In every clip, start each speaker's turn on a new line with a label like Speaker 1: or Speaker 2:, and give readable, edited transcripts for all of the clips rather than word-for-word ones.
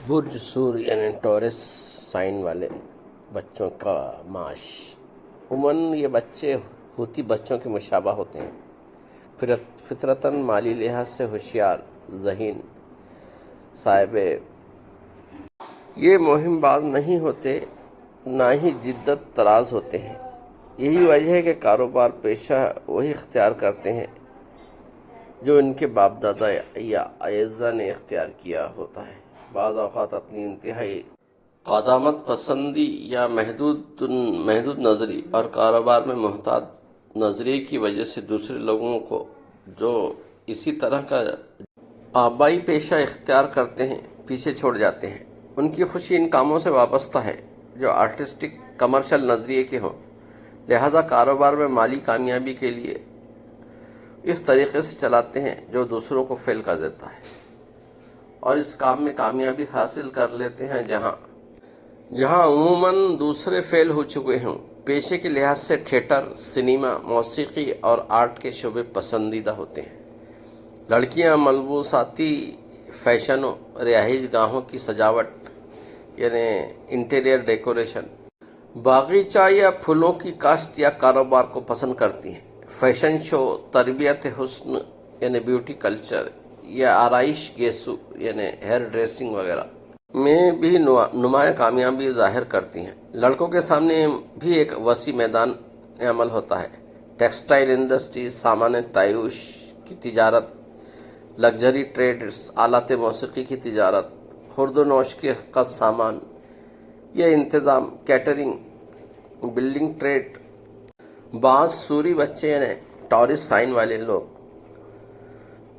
Speaker 1: برج سور یعنی tours sign والے بچوں کا معاش۔ عموماً یہ بچے حوثی بچوں کے مشابہ ہوتے ہیں، فطرتاً مالی لحاظ سے ہوشیار، ذہین، صاحب یہ مہم باز نہیں ہوتے، نہ ہی جدت طراز ہوتے ہیں۔ یہی وجہ ہے کہ کاروبار پیشہ وہی اختیار کرتے ہیں جو ان کے باپ دادا یا اعزا نے اختیار کیا ہوتا ہے۔ بعض اوقات اپنی انتہائی قدامت پسندی یا محدود نظری اور کاروبار میں محتاط نظریے کی وجہ سے دوسرے لوگوں کو جو اسی طرح کا آبائی پیشہ اختیار کرتے ہیں پیچھے چھوڑ جاتے ہیں۔ ان کی خوشی ان کاموں سے وابستہ ہے جو آرٹسٹک کمرشل نظریے کے ہوں، لہذا کاروبار میں مالی کامیابی کے لیے اس طریقے سے چلاتے ہیں جو دوسروں کو فیل کر دیتا ہے، اور اس کام میں کامیابی حاصل کر لیتے ہیں جہاں عموماً دوسرے فیل ہو چکے ہوں۔ پیشے کے لحاظ سے تھیٹر، سنیما، موسیقی اور آرٹ کے شعبے پسندیدہ ہوتے ہیں۔ لڑکیاں ملبوساتی فیشنوں، رہائش گاہوں کی سجاوٹ یعنی انٹیریئر ڈیکوریشن، باغیچہ یا پھولوں کی کاشت یا کاروبار کو پسند کرتی ہیں۔ فیشن شو، تربیت حسن یعنی بیوٹی کلچر، یا آرائش گیسو یعنی ہیئر ڈریسنگ وغیرہ میں بھی نمایاں کامیابی ظاہر کرتی ہیں۔ لڑکوں کے سامنے بھی ایک وسیع میدان عمل ہوتا ہے۔ ٹیکسٹائل انڈسٹری، سامان تعیش کی تجارت، لگژری ٹریڈز، آلات موسیقی کی تجارت، خورد و نوش کے خط سامان یا انتظام، کیٹرنگ، بلڈنگ ٹریڈ۔ بعض سوری بچے یعنی ٹورس سائن والے لوگ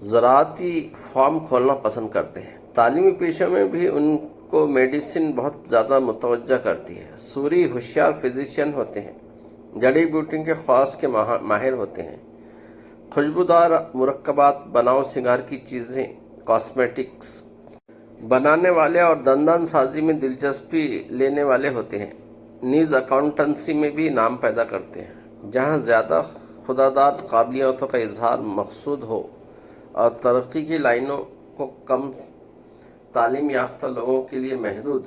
Speaker 1: زراعتی فارم کھولنا پسند کرتے ہیں۔ تعلیمی پیشوں میں بھی ان کو میڈیسن بہت زیادہ متوجہ کرتی ہے۔ سوری ہوشیار فزیشین ہوتے ہیں، جڑی بوٹیوں کے خواص کے ماہر ہوتے ہیں، خوشبودار مرکبات، بناؤ سنگار کی چیزیں، کاسمیٹکس بنانے والے اور دندان سازی میں دلچسپی لینے والے ہوتے ہیں۔ نیز اکاؤنٹنسی میں بھی نام پیدا کرتے ہیں، جہاں زیادہ خودداد قابلیتوں کا اظہار مقصود ہو اور ترقی کی لائنوں کو کم تعلیم یافتہ لوگوں کے لیے محدود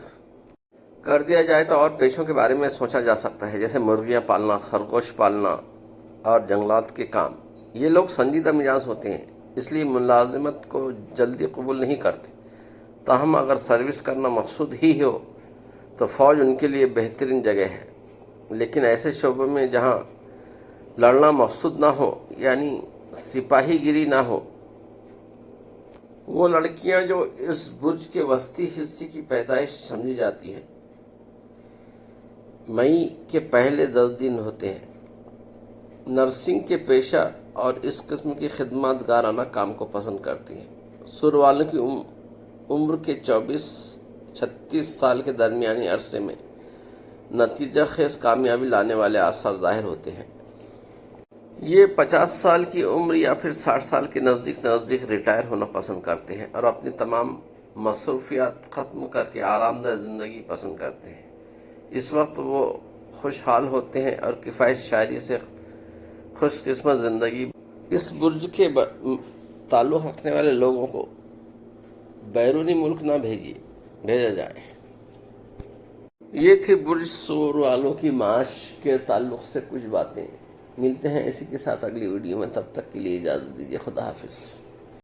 Speaker 1: کر دیا جائے تو اور پیشوں کے بارے میں سوچا جا سکتا ہے، جیسے مرغیاں پالنا، خرگوش پالنا اور جنگلات کے کام۔ یہ لوگ سنجیدہ مزاج ہوتے ہیں، اس لیے ملازمت کو جلدی قبول نہیں کرتے۔ تاہم اگر سروس کرنا مقصود ہی ہو تو فوج ان کے لیے بہترین جگہ ہے۔ لیکن ایسے شعبوں میں جہاں لڑنا مقصود نہ ہو یعنی سپاہی گیری نہ ہو، وہ لڑکیاں جو اس برج کے وسطی حصے کی پیدائش سمجھی جاتی ہیں، مئی کے پہلے 10 دن ہوتے ہیں، نرسنگ کے پیشہ اور اس قسم کی خدمات گارانہ کام کو پسند کرتی ہیں۔ سور والوں کی عمر کے 24-36 سال کے درمیانی عرصے میں نتیجہ خیز کامیابی لانے والے آثار ظاہر ہوتے ہیں۔ یہ 50 سال کی عمر یا پھر 60 سال کے نزدیک ریٹائر ہونا پسند کرتے ہیں اور اپنی تمام مصروفیات ختم کر کے آرام دہ زندگی پسند کرتے ہیں۔ اس وقت وہ خوشحال ہوتے ہیں اور کفایت شعری سے خوش قسمت زندگی۔ اس برج کے تعلق رکھنے والے لوگوں کو بیرونی ملک نہ بھیجا جائے۔ یہ تھی برج سور والوں کی معاش کے تعلق سے کچھ باتیں۔ ملتے ہیں اسی کے ساتھ اگلی ویڈیو میں، تب تک کے لیے اجازت دیجیے۔ خدا حافظ۔